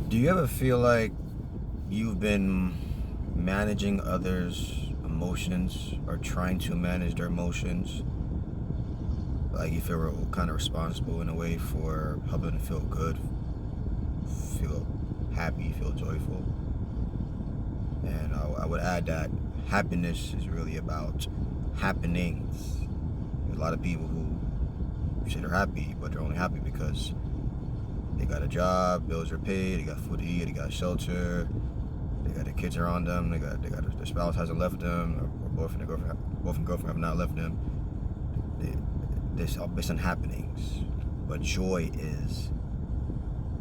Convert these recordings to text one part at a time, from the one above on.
Do you ever feel like you've been managing others' emotions or trying to manage their emotions? Like you feel kind of responsible in a way for helping them feel good, feel happy, feel joyful. And I would add that happiness is really about happenings. There's a lot of people who say they're happy, but they're only happy because they got a job, bills are paid, they got food to eat, they got shelter, they got their kids around them, their spouse hasn't left them, or boyfriend and girlfriend have not left them. This all based on happenings. But joy is,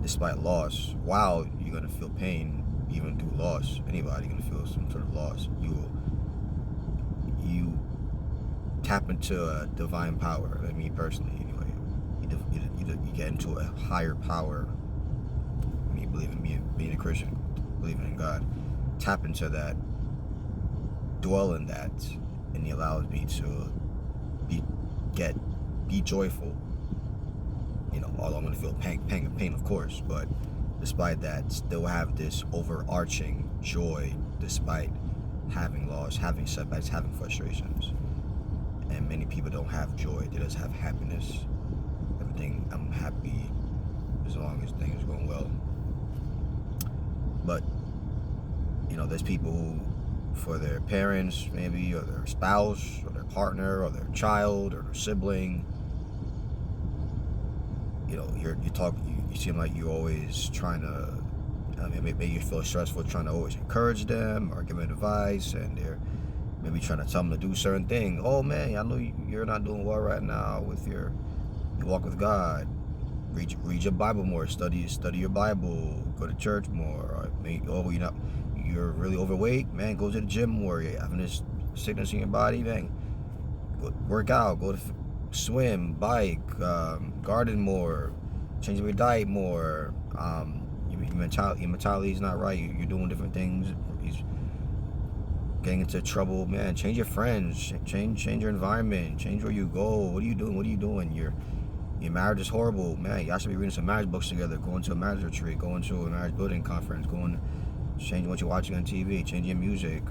despite loss, while you're gonna feel pain, even through loss, anybody gonna feel some sort of loss. You tap into a divine power. Like me personally, anyway. You get into a higher power. Me being a Christian, believing in God, tap into that, dwell in that, and He allows me to be joyful. Although I'm gonna feel pain, of course, but despite that, still have this overarching joy, despite having loss, having setbacks, having frustrations. And many people don't have joy; they just have happiness. I'm happy as long as things are going well. But there's people who, for their parents maybe, or their spouse, or their partner, or their child, or their sibling, you seem like you're always trying to, maybe you feel stressful trying to always encourage them or give them advice, and they're maybe trying to tell them to do certain things. Oh man, I know you're not doing well right now with your walk with God. Read your Bible more. Study your Bible. Go to church more. Or maybe, you're really overweight, man. Go to the gym more. You're having this sickness in your body, man. Go work out. Go to swim, bike, garden more. Change your diet more. Your mentality is not right. You're doing different things. He's getting into trouble, man. Change your friends. Change your environment. Change where you go. What are you doing? Your marriage is horrible, man. Y'all should be reading some marriage books together, going to a marriage retreat, going to a marriage building conference, change what you're watching on TV, change your music.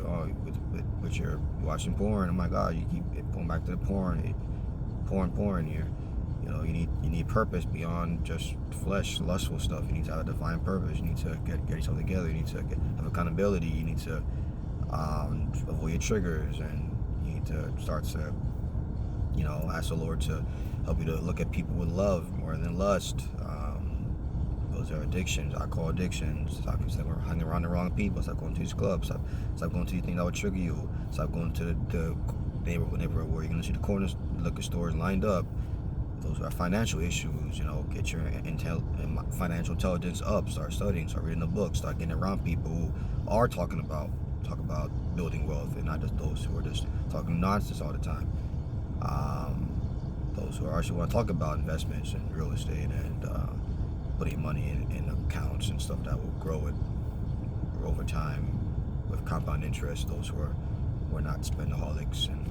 With your watching porn. Oh my God, you keep going back to the porn. Here. You need purpose beyond just flesh, lustful stuff. You need to have a divine purpose. You need to get yourself together. You need to have accountability. You need to avoid your triggers, and you need to start to ask the Lord to help you to look at people with love more than lust. Those are addictions, alcohol addictions. Stop hanging around the wrong people. Stop going to these clubs. Stop going to these things that would trigger you. Stop going to the neighborhood where you're going to see the corner liquor stores lined up. Those are financial issues. Get your financial intelligence up. Start studying. Start reading the books. Start getting around people who are talk about building wealth, and not just those who are just talking nonsense all the time. Those who actually want to talk about investments and real estate and putting money in accounts and stuff that will grow over time with compound interest. Those who are not spendaholics and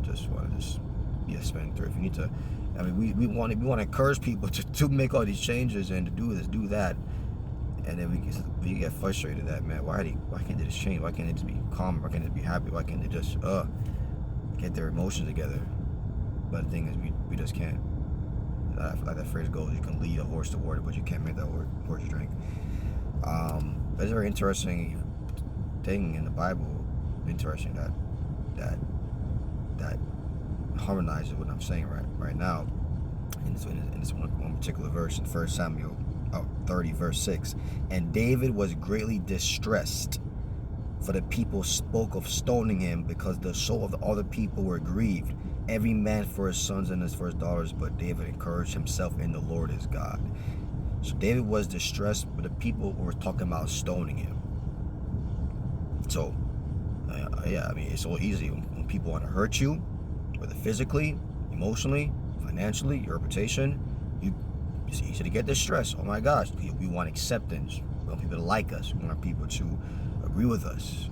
just want to be a spendthrift. You need to. We want to encourage people to make all these changes and to do this, do that, and then we get frustrated that, man, why can't they just change? Why can't they just be calm? Why can't they be happy? Why can't they just get their emotions together? But the thing is, we just can't. Like that phrase goes, you can lead a horse to water, but you can't make that horse drink. It's a very interesting thing in the Bible. Interesting that harmonizes what I'm saying right now. In this one particular verse in 1 Samuel 30, verse 6. And David was greatly distressed, for the people spoke of stoning him, because the soul of all the people were grieved, every man for his sons and for his daughters. But David encouraged himself in the Lord his God. So David was distressed, but the people were talking about stoning him. So, it's so easy when people want to hurt you, whether physically, emotionally, financially, your reputation. It's easy to get distressed. Oh my gosh, we want acceptance. We want people to like us. We want people to agree with us.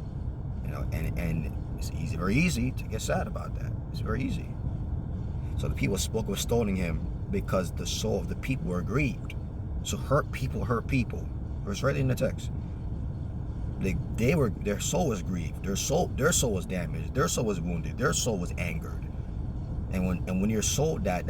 And it's very easy to get sad about that. It's very easy. So the people spoke of stoning him because the soul of the people were grieved. So hurt people, It's right in the text. Their soul was grieved. Their soul was damaged. Their soul was wounded. Their soul was angered. And when your soul the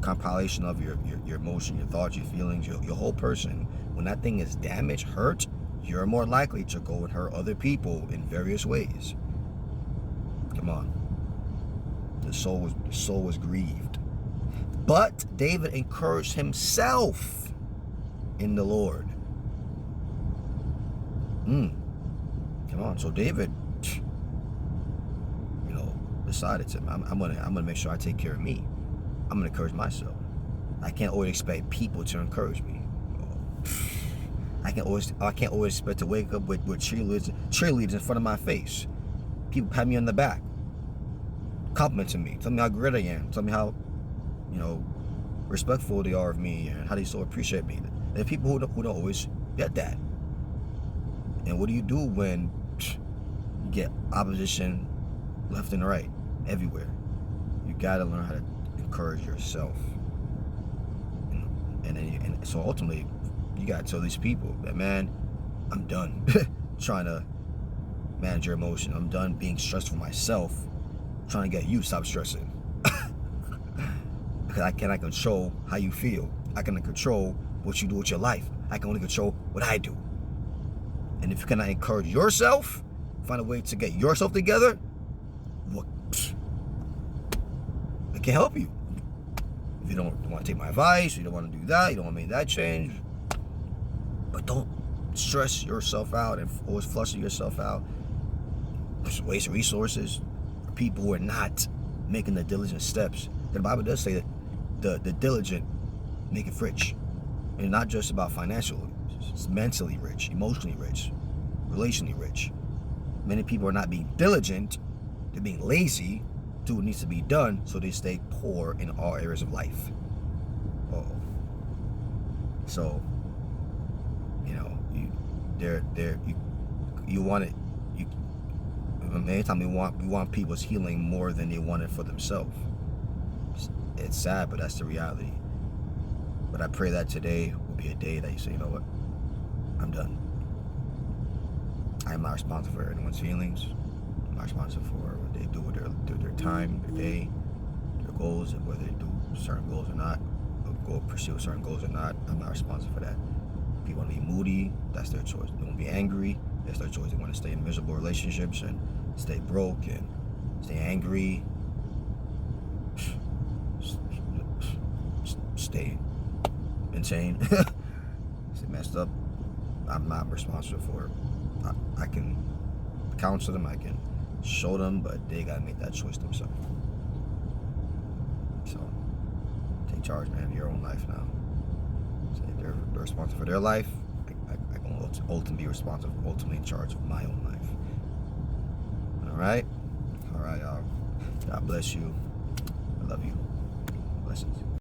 compilation of your emotion, your thoughts, your feelings, your whole person, when that thing is damaged, hurt, you're more likely to go and hurt other people in various ways. Come on. The soul was grieved. But David encouraged himself in the Lord. Come on. So David, decided to, I'm gonna make sure I take care of me. I'm gonna encourage myself. I can't always expect people to encourage me. I can't always expect to wake up with cheerleaders in front of my face. People pat me on the back, complimenting me, tell me how great I am, tell me how, respectful they are of me and how they so appreciate me. There are people who don't always get that. And what do you do when you get opposition left and right, everywhere? You gotta learn how to encourage yourself. And so ultimately, you gotta tell these people that, man, I'm done trying to manage your emotion. I'm done being stressed for myself, trying to get you to stop stressing. Because I cannot control how you feel. I cannot control what you do with your life. I can only control what I do. And if you cannot encourage yourself, find a way to get yourself together, I can't help you. If you don't want to take my advice, you don't want to do that, you don't want to make that change, but don't stress yourself out and always fluster yourself out. Just waste resources for people who are not making the diligent steps. The Bible does say that the diligent maketh rich. And not just about financially, it's mentally rich, emotionally rich, relationally rich. Many people are not being diligent, they're being lazy, do what needs to be done, so they stay poor in all areas of life. So, you want it. Many times we want people's healing more than they want it for themselves. It's sad, but that's the reality. But I pray that today will be a day that you say, you know what, I'm done. I am not responsible for anyone's feelings. I'm not responsible for what they do with their time, their day, their goals, and whether they do certain goals or not, or go pursue certain goals or not. I'm not responsible for that. People want to be moody, that's their choice. They want to be angry, that's their choice. They want to stay in miserable relationships and stay broke and stay angry, stay insane, stay messed up. I'm not responsible for it. I can counsel them, I can show them, but they gotta make that choice themselves. So take charge, man, of your own life now. So they're responsible for their life. I can ultimately be responsible, ultimately in charge of my own life. All right, y'all. God bless you. I love you. Blessings.